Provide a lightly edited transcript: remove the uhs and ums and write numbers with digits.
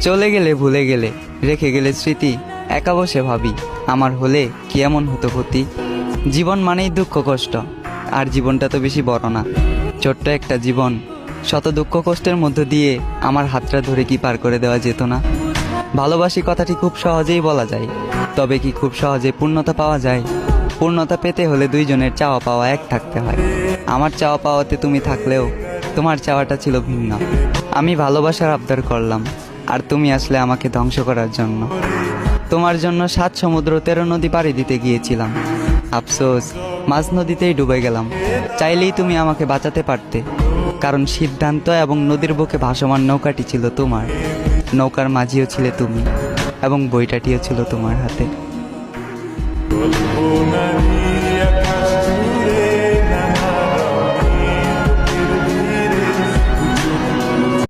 চলে গেলে ভুলে গেলে, রেখে গেলে স্মৃতি, একা বসে ভাবি আমার হলে কি এমন হতো ক্ষতি। জীবন মানেই দুঃখ কষ্ট, আর জীবনটা তো বেশি বড় না, ছোট্ট একটা জীবন। শত দুঃখ কষ্টের মধ্য দিয়ে আমার হাতটা ধরে কি পার করে দেওয়া যেত না? ভালোবাসি কথাটি খুব সহজেই বলা যায়, তবে কি খুব সহজে পূর্ণতা পাওয়া যায়? পূর্ণতা পেতে হলে দুইজনের চাওয়া পাওয়া এক থাকতে হয়। আমার চাওয়া পাওয়াতে তুমি থাকলেও তোমার চাওয়াটা ছিল ভিন্ন। আমি ভালোবাসার আবদার করলাম, আর তুমি আসলে আমাকে ধ্বংস করার জন্য। তোমার জন্য 7 সমুদ্র 13 নদী পাড়ি দিতে গিয়েছিলাম, আফসোস মাঝ নদীতেই ডুবে গেলাম। চাইলেই তুমি আমাকে বাঁচাতে পারতে, কারণ সিদ্ধান্ত এবং নদীর বুকে ভাসমান নৌকাটি ছিল তোমার, নৌকার মাঝিও ছিলে তুমি, এবং বইটাটিও ছিল তোমার হাতে।